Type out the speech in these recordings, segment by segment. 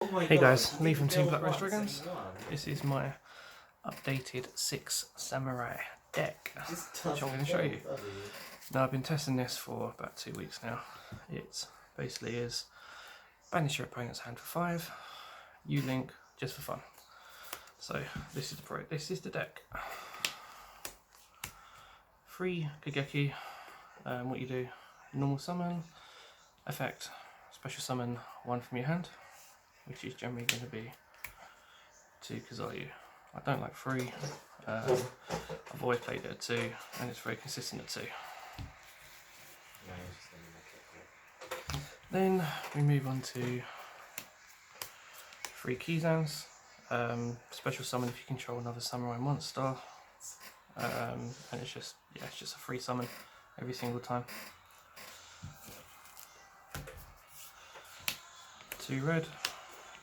Hey guys, Lee from Team Black Rose Dragons. This is my updated 6 Samurai deck, which I'm going to show you. Now I've been testing this for about 2 weeks now. It basically is banish your opponent's hand for 5, you link just for fun. So this is the deck. 3 Kageki, what you do, normal summon, effect, special summon 1 from your hand, which is generally going to be 2 Kazayu. I don't like 3, I've always played it at 2 and it's very consistent at 2. Then we move on to 3 Kizans, special summon if you control another samurai monster, and it's just a free summon every single time. 2 red,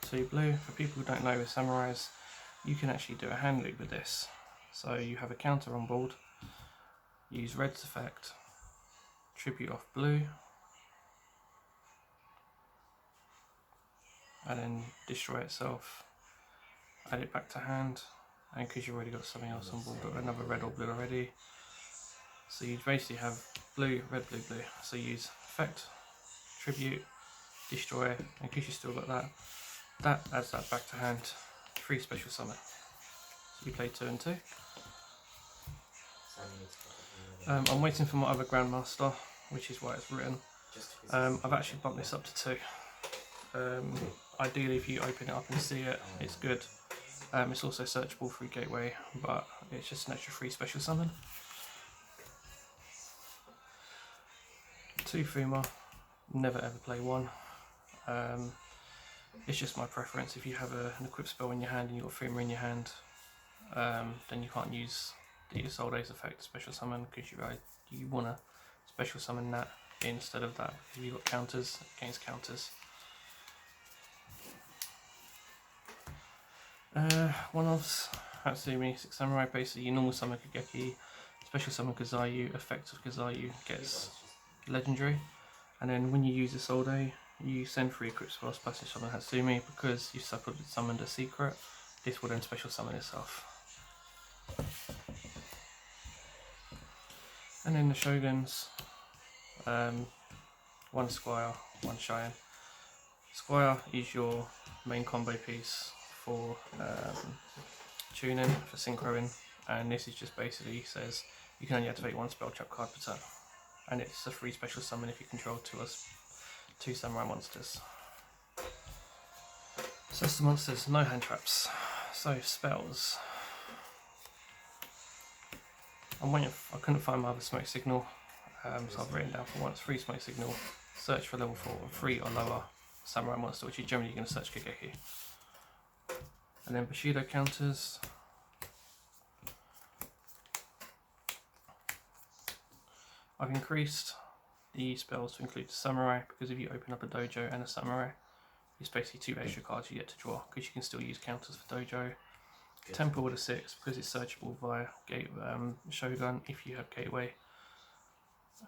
2 blue. For people who don't know with samurais, you can actually do a hand loop with this. So you have a counter on board, use red's effect, tribute off blue, and then destroy itself, add it back to hand, and because you've already got something else on board, another red or blue already, so you basically have blue, red, blue, blue. So you use effect, tribute, destroy, and because you still got that adds that back to hand, 3 special summon. So you play 2 and 2. I'm waiting for my other Grandmaster, which is why it's written. I've actually bumped this up to 2. Ideally if you open it up and see it, it's good. It's also searchable through Gateway, but it's just an extra 3 special summon. 2 Fuma, never ever play 1. It's just my preference. If you have an equipped spell in your hand and you've got Fuma in your hand, then you can't use the Isolde's effect special summon, because you want to special summon that instead of that, because you've got counters against counters. One-offs, Hatsumi, 6 Samurai, basically you normal summon Kageki, special summon Kazayu, effect of Kazayu gets legendary, and then when you use Isolde, you send 3 equipped spells plus summon Hatsumi. Because you summoned a secret, this will then special summon itself. And then the Shoguns, 1 Squire, 1 Cheyenne. Squire is your main combo piece for tuning, for synchroing, and this is just basically says you can only activate 1 spell trap card per turn, and it's a free special summon if you control 2 samurai monsters. Sister monsters, no hand traps. So spells. I couldn't find my other smoke signal, so I've written down for once 3 smoke signal, search for level 4, 3 or lower samurai monster, which is generally going to search Kageki. And then Bushido counters. I've increased the spells to include the samurai, because if you open up a dojo and a samurai, it's basically 2 extra cards you get to draw, because you can still use counters for dojo. Temple with a 6, because it's searchable via Shogun if you have Gateway.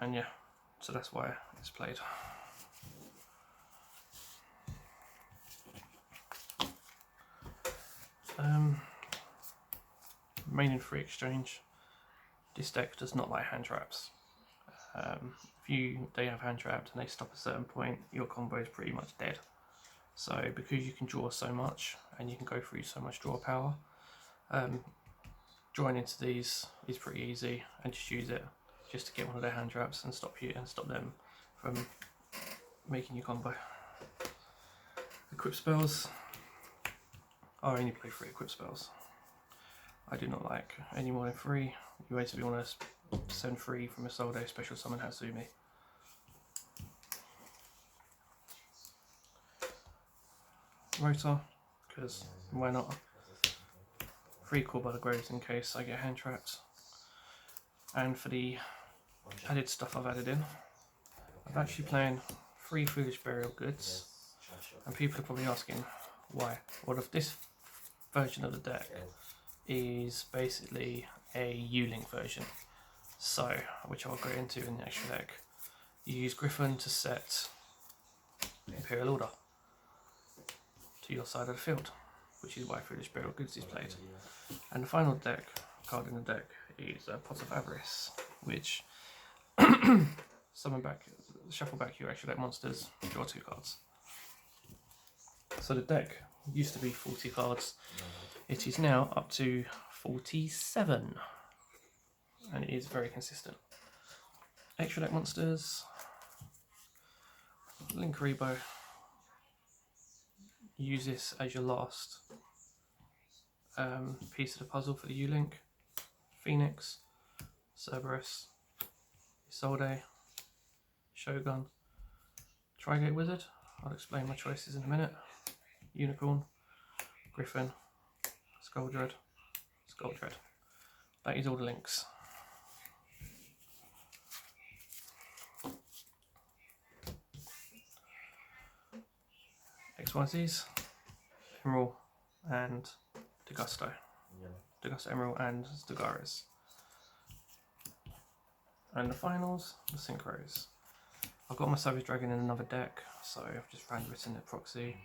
And yeah, so that's why it's played. Remaining free exchange. This deck does not like hand traps. If they have hand trapped and they stop at a certain point, your combo is pretty much dead. So because you can draw so much and you can go through so much draw power, drawing into these is pretty easy, and just use it just to get one of their hand traps and stop them from making your combo. Equip spells. I only play 3 equip spells. I do not like any more than 3. You basically want to send 3 from Isolde, special summon Hatsumi. Rotor, because why not? 3 Call by the Graves in case I get hand trapped. And for the added stuff I've added in, I'm actually playing 3 Foolish Burial Goods, and people are probably asking why. Well, if this version of the deck is basically a U-Link version, so which I'll go into in the extra deck. You use Griffin to set Imperial Order. to your side of the field, which is why Foolish Burial Goods is played. And the final card in the deck is a Pot of Avarice, which shuffle back your extra deck monsters, draw 2 cards. So the deck used to be 40 cards. It is now up to 47, and it is very consistent. Extra deck monsters, Link Rebo. Use this as your last piece of the puzzle for the U-Link. Phoenix, Cerberus, Isolde, Shogun, Trigate Wizard. I'll explain my choices in a minute. Unicorn, Griffin, Skuldred, Skuldred. That is all the links. XYZs, Emerald and Degusto. Degusto Emerald and Stagaris. And the finals, the Synchros. I've got my Savage Dragon in another deck, so I've just written it proxy.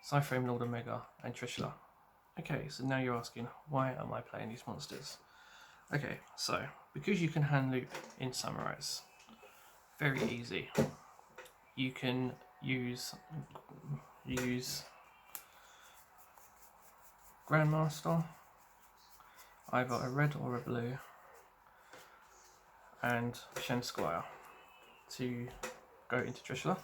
Cyframe, Lord Omega, and Trishula. Okay, so now you're asking, why am I playing these monsters? Okay, so because you can hand loop in Samurais, very easy. You can use Grandmaster, either a red or a blue, and Shen Squire to go into Trishula.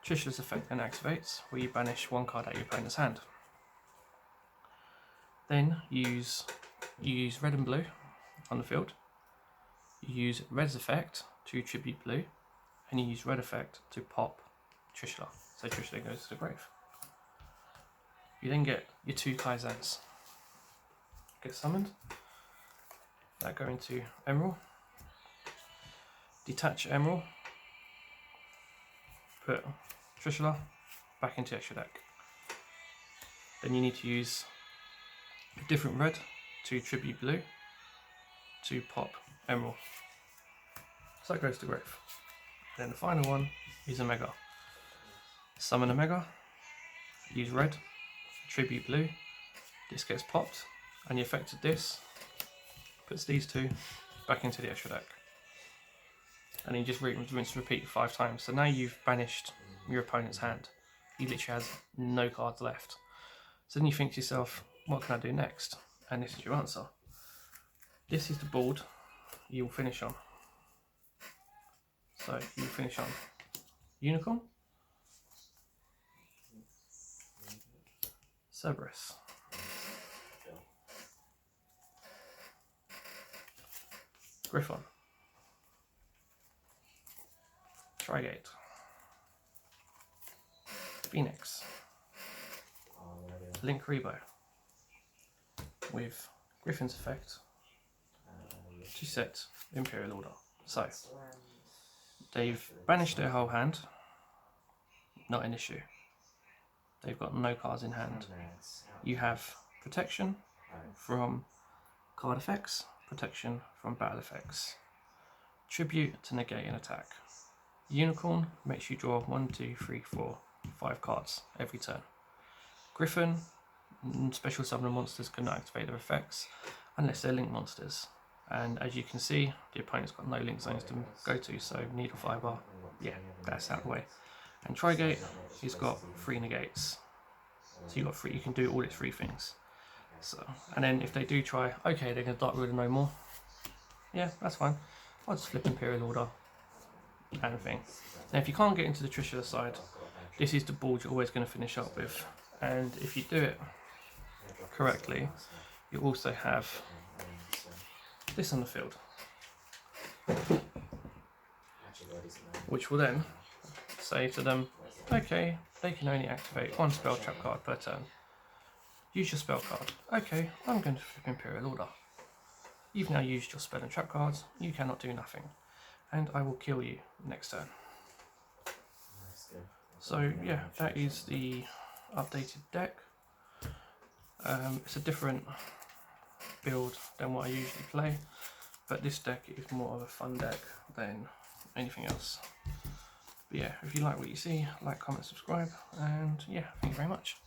Trishula's effect then activates, where you banish 1 card out of your opponent's hand. Then you use red and blue on the field. You use red's effect to tribute blue, and you use red effect to pop Trishula. So Trishula goes to the grave. You then get your 2 Kaizans. Get summoned. That go into Emerald. Detach Emerald. Put Trishula back into extra deck. Then you need to use a different red to tribute blue to pop Emerald. So that goes to grave. Then the final one is a Mega. Summon a Mega, use red, tribute blue, this gets popped, and the effect of this puts these 2 back into the extra deck. And then you just rinse and repeat 5 times. So now you've banished your opponent's hand. He literally has no cards left. So then you think to yourself, what can I do next? And this is your answer. This is the board you'll finish on. So you finish on Unicorn, Cerberus, Griffon, Trigate, Phoenix, Link Rebo, with Griffin's effect to set Imperial Order. So they've banished their whole hand, not an issue. They've got no cards in hand. You have protection from card effects, protection from battle effects. Tribute to negate an attack. Unicorn makes you draw 1, 2, 3, 4, 5 cards every turn. Griffin, special summon monsters cannot activate their effects unless they're link monsters. And as you can see, the opponent's got no link zones to go to, so Needle Fiber, yeah, that's out of the way. And Trigate, he's got 3 negates. So you got 3, you can do all its 3 things. So, and then if they do try, okay, they're going to Dark Ruler no more. Yeah, that's fine. I'll just flip Imperial Order and thing. Now if you can't get into the Trishula side, this is the board you're always going to finish up with. And if you do it correctly, you also have this on the field, which will then say to them, okay, they can only activate 1 spell trap card per turn. Use your spell card. Okay, I'm going to flip Imperial Order. You've now used your spell and trap cards, you cannot do nothing, and I will kill you next turn. So yeah, that is the updated deck. It's a different build than what I usually play, but this deck is more of a fun deck than anything else, But yeah, if you like what you see, like, comment, subscribe, and yeah, thank you very much.